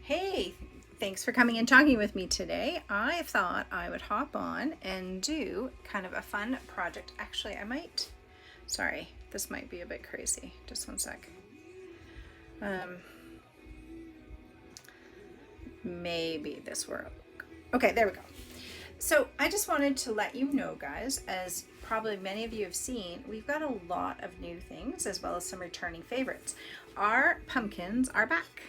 Hey, thanks for coming and talking with me today. I thought I would hop on and do kind of a fun project. Actually, sorry, this might be a bit crazy. Just one sec. Maybe this will work. Okay, there we go. So I just wanted to let you know, guys, as probably many of you have seen, we've got a lot of new things as well as some returning favorites. Our pumpkins are back.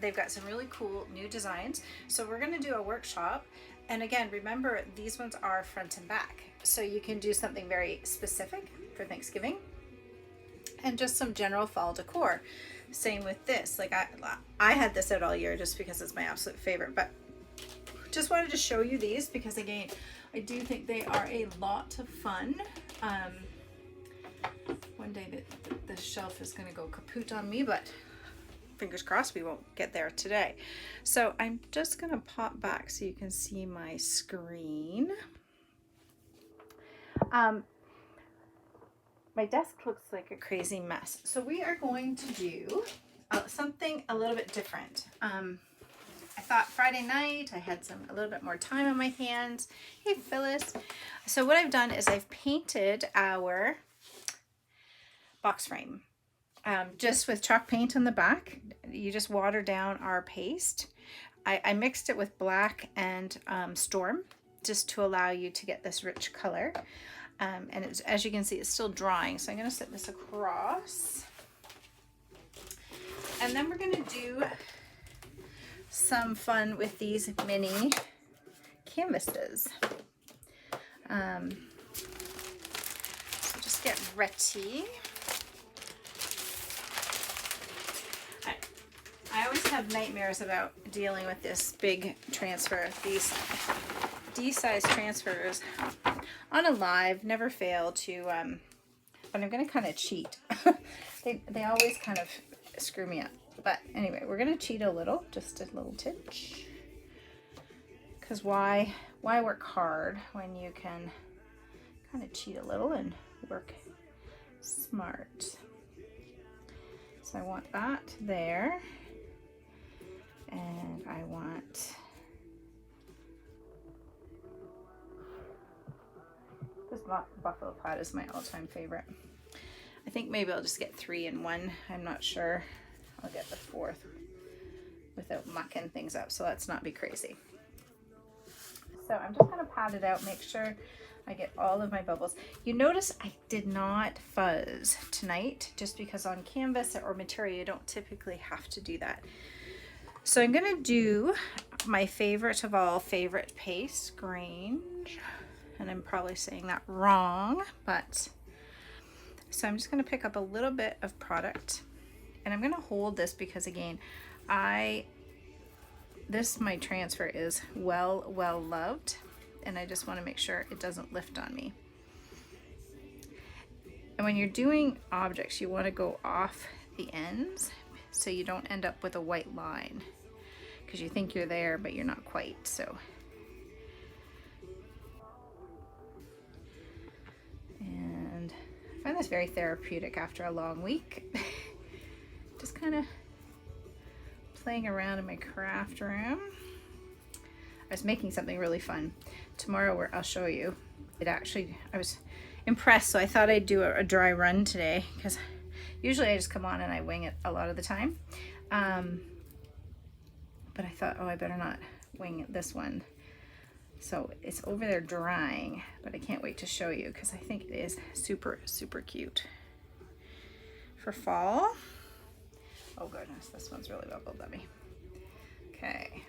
They've got some really cool new designs. So we're going to do a workshop. And again, remember, these ones are front and back. So you can do something very specific for Thanksgiving and just some general fall decor. Same with this. Like I had this out all year just because it's my absolute favorite, but just wanted to show you these because again, I do think they are a lot of fun. One day the shelf is going to go kaput on me, but fingers crossed we won't get there today. So I'm just going to pop back so you can see my screen. My desk looks like a crazy mess. So we are going to do something a little bit different. I thought Friday night I had a little bit more time on my hands. Hey Phyllis. So what I've done is I've painted our box frame just with chalk paint on the back. You just water down our paste. I mixed it with black and storm just to allow you to get this rich color. And as you can see, it's still drying. So I'm going to set this across. And then we're going to do some fun with these mini canvases. So just get ready. I always have nightmares about dealing with this big transfer. These D-size transfers on a live never fail to, but I'm going to kind of cheat. They always kind of screw me up. But anyway, we're going to cheat a little, just a little titch. Because why work hard when you can kind of cheat a little and work smart? So I want that there. And I want this buffalo plaid is my all-time favorite. I think maybe I'll just get 3 in one. I'm not sure. I'll get the 4th without mucking things up, so let's not be crazy. So I'm just gonna pat it out, make sure I get all of my bubbles. You notice I did not fuzz tonight just because on canvas or material you don't typically have to do that. So I'm gonna do my favorite of all favorite paste, Grange, and I'm probably saying that wrong, but so I'm just gonna pick up a little bit of product and I'm gonna hold this because again, my transfer is well loved and I just wanna make sure it doesn't lift on me. And when you're doing objects, you wanna go off the ends so you don't end up with a white line because you think you're there but you're not quite. So and I find this very therapeutic after a long week. Just kind of playing around in my craft room. I was making something really fun tomorrow where I'll show you. I was impressed, so I thought I'd do a dry run today because usually I just come on and I wing it a lot of the time. But I thought, oh, I better not wing this one. So it's over there drying, but I can't wait to show you because I think it is super, super cute for fall. Oh goodness, this one's really bubbled at me. Okay.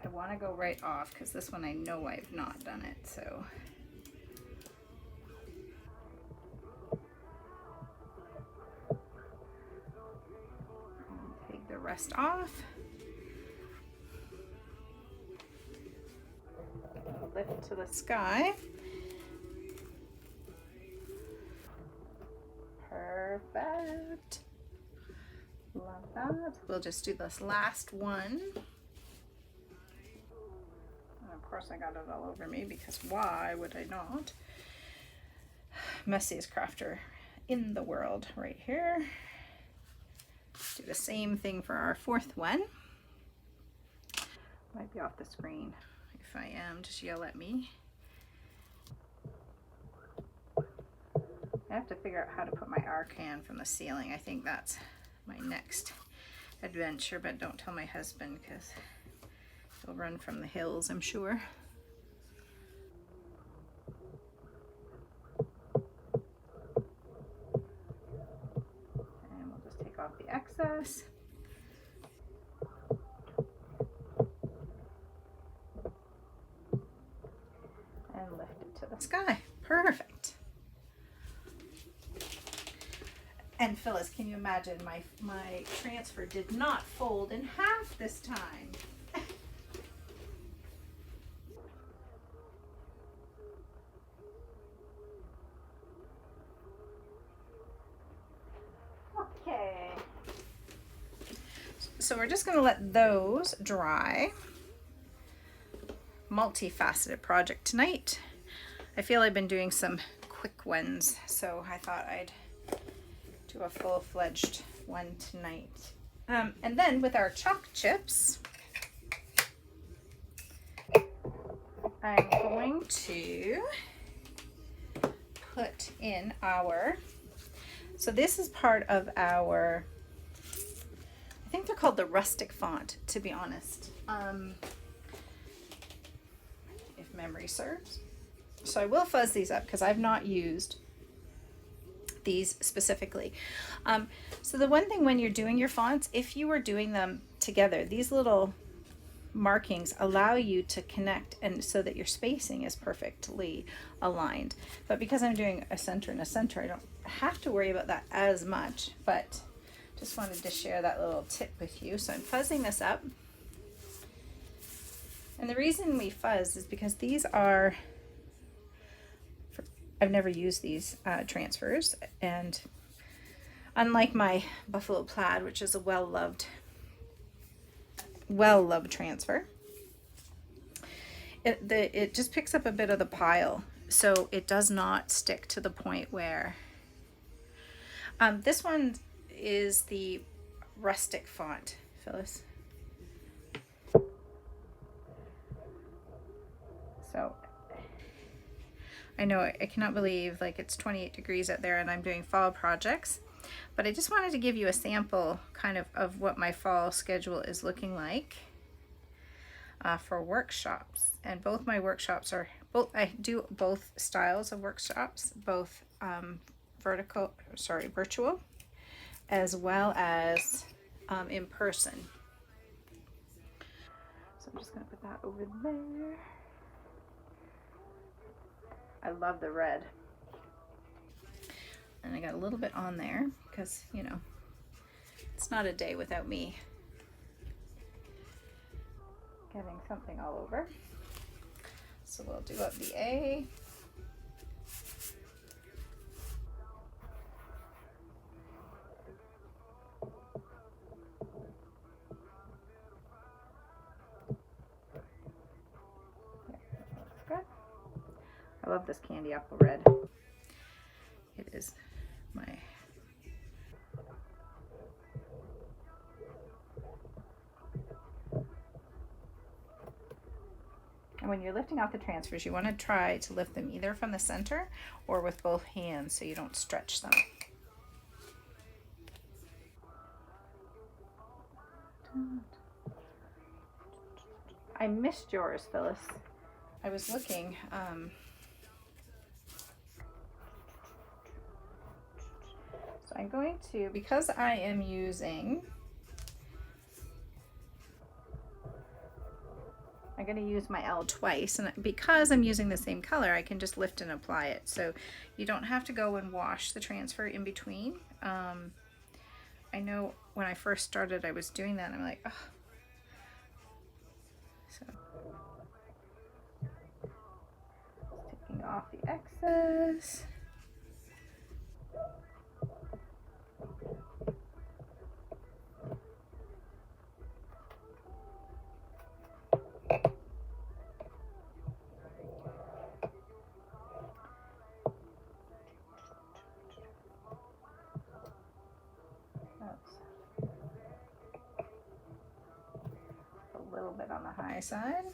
I want to go right off because this one I know I've not done it, so I'll take the rest off. Lift to the sky. Perfect. Love that. We'll just do this last one. Of course I got it all over me, because why would I not? Messiest crafter in the world right here. Do the same thing for our fourth one. Might be off the screen. If I am, just yell at me. I have to figure out how to put my Arcane from the ceiling. I think that's my next adventure, but don't tell my husband, because he'll run from the hills, I'm sure. And we'll just take off the excess. And lift it to the sky. Perfect. And Phyllis, can you imagine, my transfer did not fold in half this time. Okay. So we're just going to let those dry. Multifaceted project tonight. I feel I've been doing some quick ones, so I thought I'd do a full-fledged one tonight. And then with our chalk chips, I'm going to put in our, so this is part of our, I think they're called the Rustic Font, to be honest, if memory serves. So I will fuzz these up because I've not used these specifically. So the one thing when you're doing your fonts, if you are doing them together, these little markings allow you to connect, and so that your spacing is perfectly aligned. But because I'm doing a center and a center, I don't have to worry about that as much, but just wanted to share that little tip with you. So I'm fuzzing this up. And the reason we fuzz is because these are, I've never used these transfers, and unlike my Buffalo Plaid, which is a well-loved transfer, it just picks up a bit of the pile, so it does not stick to the point where this one is the Rustic Font, Phyllis. So I know I cannot believe, like, it's 28 degrees out there and I'm doing fall projects, but I just wanted to give you a sample kind of what my fall schedule is looking like for workshops. And both my workshops are, I do both styles of workshops, both virtual, as well as in person. So I'm just gonna put that over there. I love the red. And I got a little bit on there because, you know, it's not a day without me getting something all over. So we'll do up the A. I love this candy apple red. It is my... And when you're lifting off the transfers, you want to try to lift them either from the center or with both hands so you don't stretch them. I missed yours, Phyllis. I was looking. So I'm going to, because I am using, I'm going to use my L twice, and because I'm using the same color, I can just lift and apply it. So you don't have to go and wash the transfer in between. I know when I first started, I was doing that, and I'm like, oh. So taking off the excess. my side.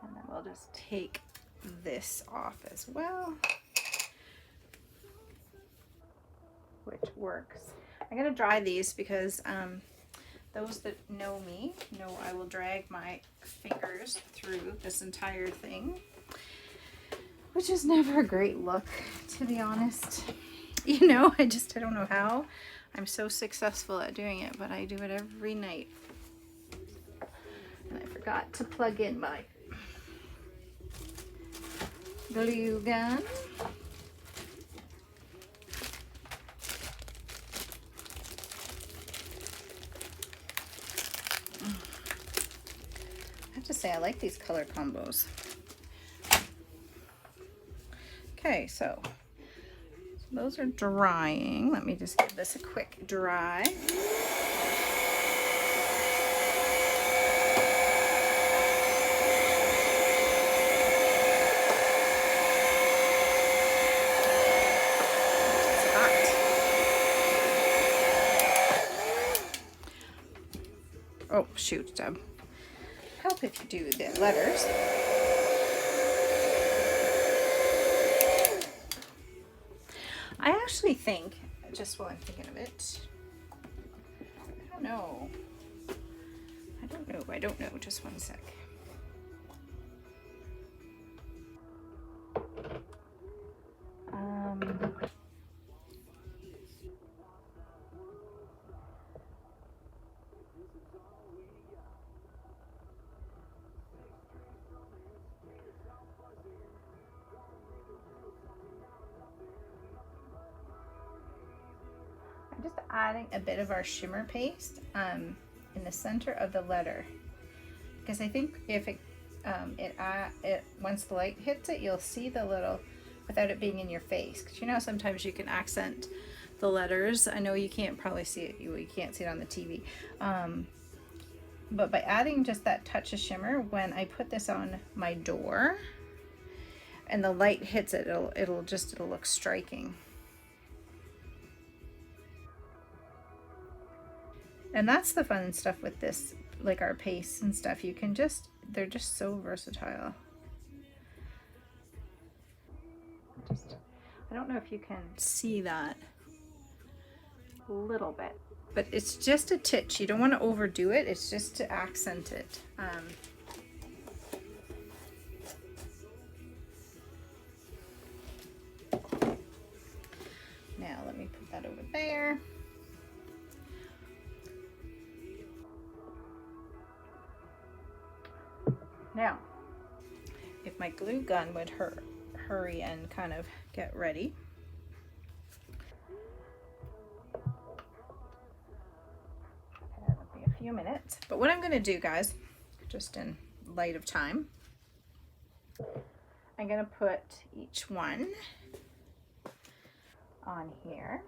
And then we'll just take this off as well, which works. I'm gonna dry these because those that know me know I will drag my fingers through this entire thing, which is never a great look, to be honest. You know, I don't know how I'm so successful at doing it, but I do it every night. And I forgot to plug in my glue gun. I have to say, I like these color combos. Okay, so those are drying. Let me just give this a quick dry. It's hot. Oh, shoot, Deb. Help if you do the letters. I actually think, just while I'm thinking of it, I don't know. Just one sec. I'm just adding a bit of our shimmer paste in the center of the letter, because I think if it once the light hits it, you'll see the little, without it being in your face. Because you know sometimes you can accent the letters. I know you can't probably see it. You can't see it on the TV. But by adding just that touch of shimmer, when I put this on my door and the light hits it, it'll look striking. And that's the fun stuff with this, like our pastes and stuff. You can they're just so versatile. I don't know if you can see that a little bit, but it's just a titch. You don't want to overdo it. It's just to accent it. Now let me put that over there. Now, if my glue gun would hurry and kind of get ready. That'll be a few minutes. But what I'm going to do, guys, just in light of time, I'm going to put each one on here.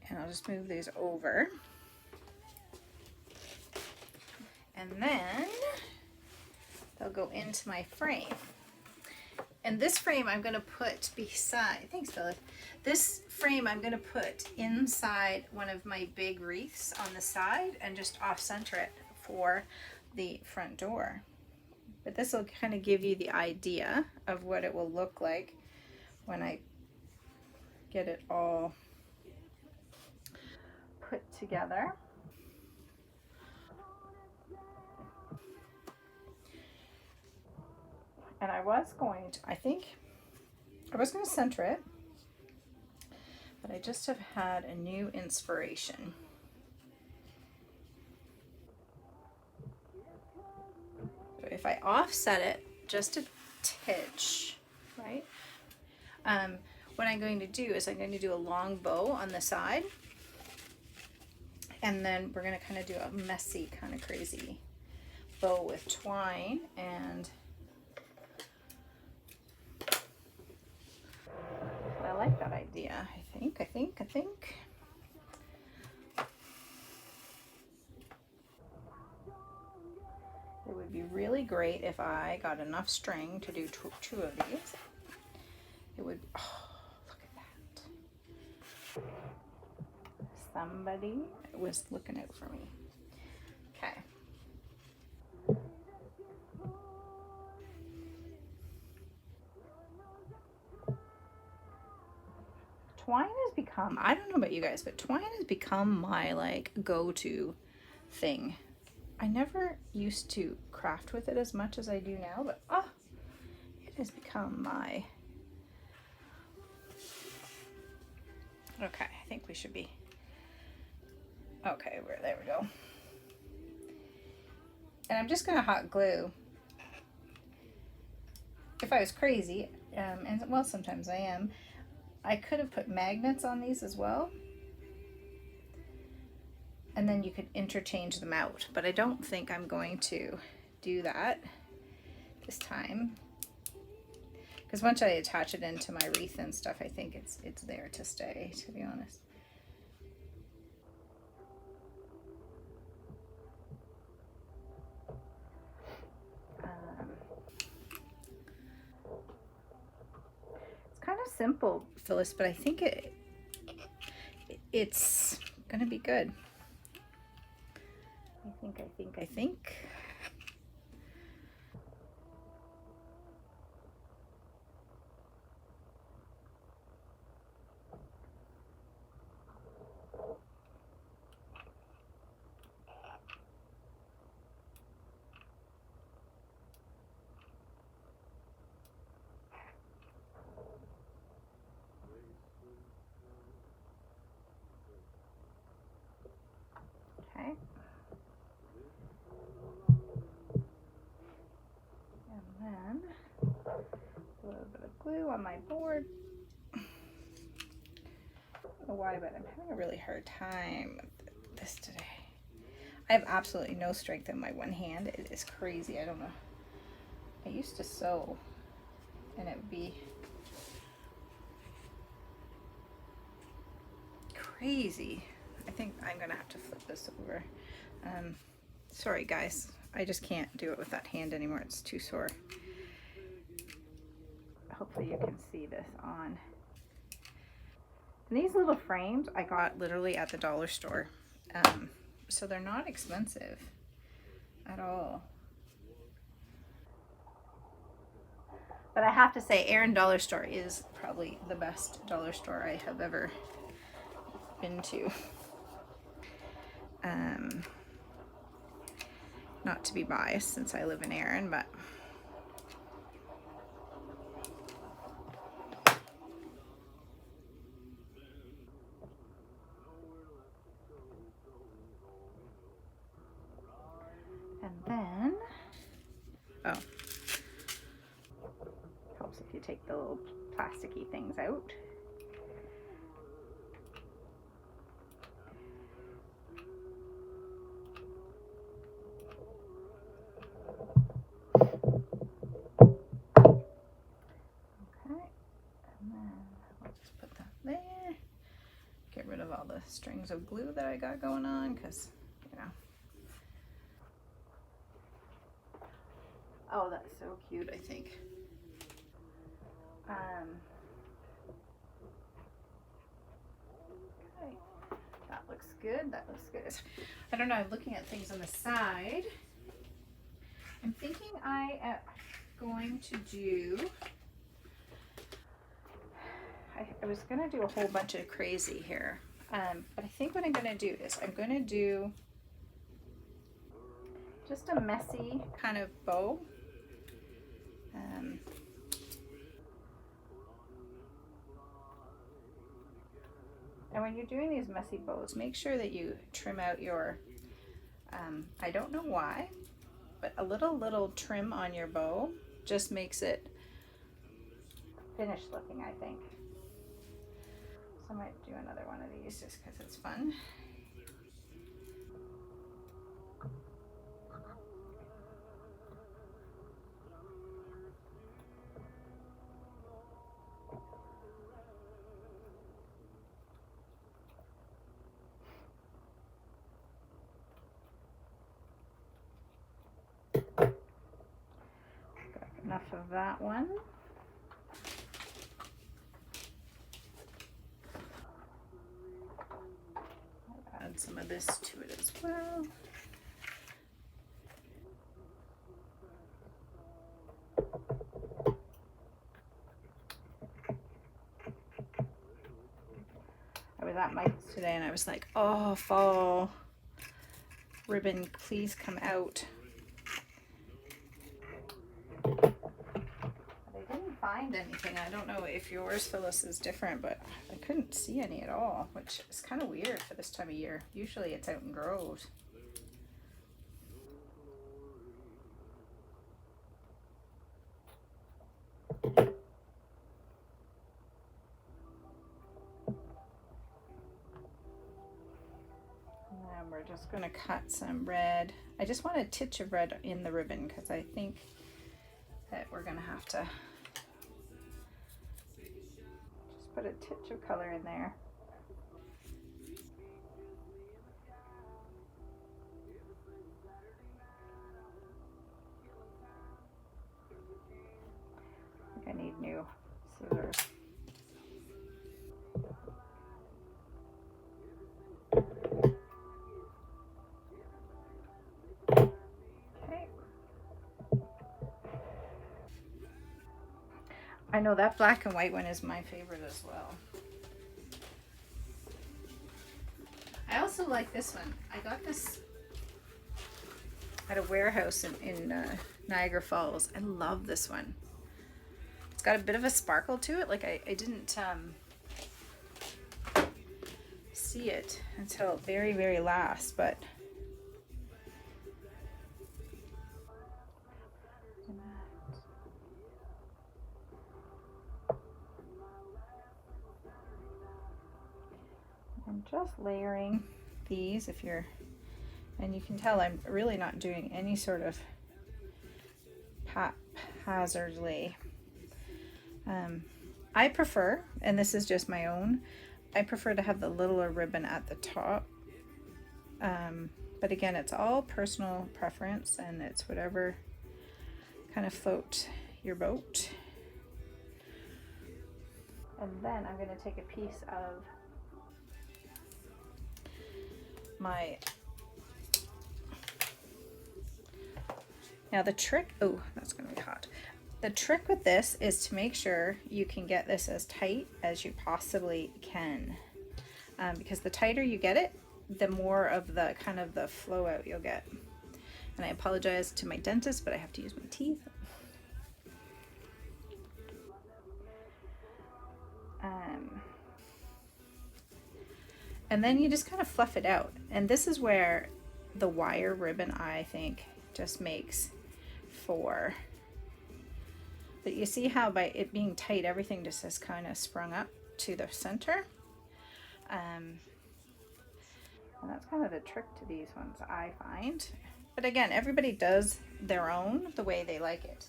And I'll just move these over. And then they'll go into my frame. And this frame I'm going to put beside, thanks Philip, this frame I'm going to put inside one of my big wreaths on the side and just off center it for the front door. But this will kind of give you the idea of what it will look like when I get it all put together. And I was going to center it, but I just have had a new inspiration. So if I offset it just a titch, right? What I'm going to do is I'm going to do a long bow on the side, And then we're gonna kind of do a messy, kind of crazy bow with twine. And I like that idea. I think. It would be really great if I got enough string to do two of these. It would, oh, look at that. Somebody was looking out for me. Okay. Twine has become, I don't know about you guys, but twine has become my like go-to thing. I never used to craft with it as much as I do now, but it has become my... Okay, I think we should be... Okay, there we go. And I'm just gonna hot glue. If I was crazy, and well, sometimes I am, I could have put magnets on these as well. And then you could interchange them out, but I don't think I'm going to do that this time. Because once I attach it into my wreath and stuff, I think it's there to stay, to be honest. It's kind of simple, Phyllis, but I think it's gonna be good. I think. Okay. And then a little bit of glue on my board. I don't know why, but I'm having a really hard time with this today. I have absolutely no strength in my one hand. It is crazy. I don't know. I used to sew and it would be crazy. I think I'm gonna have to flip this over. Sorry guys, I just can't do it with that hand anymore. It's too sore. Hopefully you can see this on. And these little frames I got literally at the dollar store. So they're not expensive at all. But I have to say, Erin Dollar Store is probably the best dollar store I have ever been to. Not to be biased since I live in Erin, but and then helps if you take the little plasticky things out. All the strings of glue that I got going on, because you know. Oh, that's so cute, I think. Okay. That looks good. That looks good. I don't know, I'm looking at things on the side. I'm thinking I am going to do, I was gonna do a whole bunch of crazy here. But I think what I'm going to do is I'm going to do just a messy kind of bow. And when you're doing these messy bows, make sure that you trim out your, I don't know why, but a little trim on your bow just makes it finished looking, I think. So I might do another one of these just because it's fun. off of that one. I'll add some of this to it as well. I was at Mike's today and I was like, oh, fall ribbon, please come out. But I didn't find anything. I don't know if yours, Phyllis, is different, but I couldn't see any at all, which is kind of weird for this time of year. Usually it's out in groves. And we're just going to cut some red. I just want a titch of red in the ribbon because I think that we're going to have to just put a titch of color in there. I think I need new scissors. I know that black and white one is my favorite as well. I also like this one. I got this at a warehouse in Niagara Falls. I love this one. It's got a bit of a sparkle to it. Like I didn't see it until very, very last, but I'm just layering these and you can tell I'm really not doing any sort of haphazardly. I prefer, and this is just my own, I prefer to have the littler ribbon at the top. But again, it's all personal preference and it's whatever kind of floats your boat. And then I'm going to take a piece of my, now the trick, oh, that's going to be hot. The trick with this is to make sure you can get this as tight as you possibly can. Because the tighter you get it, the more of the kind of the flow out you'll get. And I apologize to my dentist, but I have to use my teeth. And then you just kind of fluff it out. And this is where the wire ribbon, I think, just makes for. But you see how by it being tight, everything just has kind of sprung up to the center. And that's kind of the trick to these ones, I find. But again, everybody does their own the way they like it.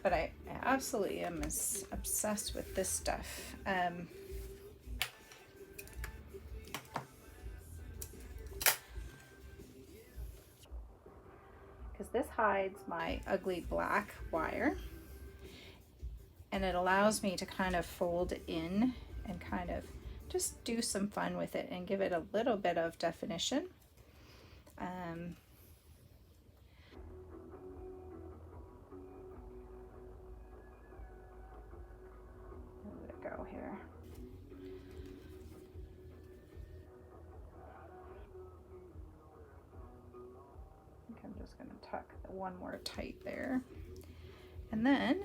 But I absolutely am obsessed with this stuff. Because this hides my ugly black wire. And it allows me to kind of fold in and kind of just do some fun with it and give it a little bit of definition. Let it go here. I think I'm just going to tuck one more tight there. And then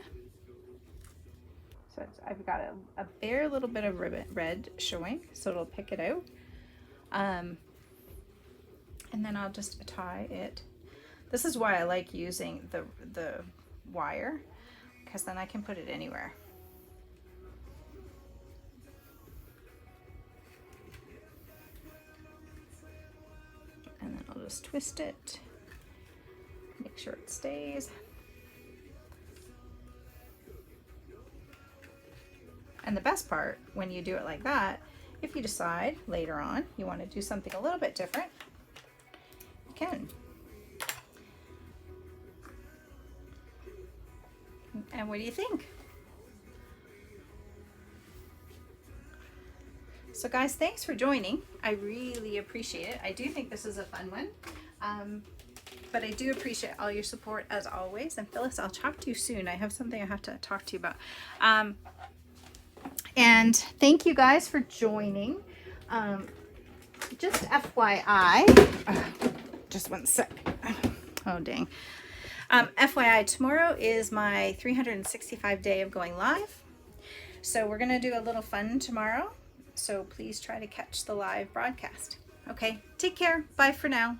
so I've got a bare little bit of red showing, so it'll pick it out. And then I'll just tie it. This is why I like using the wire, because then I can put it anywhere. And then I'll just twist it, make sure it stays. And the best part, when you do it like that, if you decide later on you want to do something a little bit different, you can. And what do you think? So guys, thanks for joining. I really appreciate it. I do think this is a fun one. But I do appreciate all your support as always. And Phyllis, I'll talk to you soon. I have something I have to talk to you about. And thank you guys for joining. Just FYI, just one sec. Oh, dang. FYI, tomorrow is my 365 day of going live. So we're going to do a little fun tomorrow. So please try to catch the live broadcast. Okay, take care. Bye for now.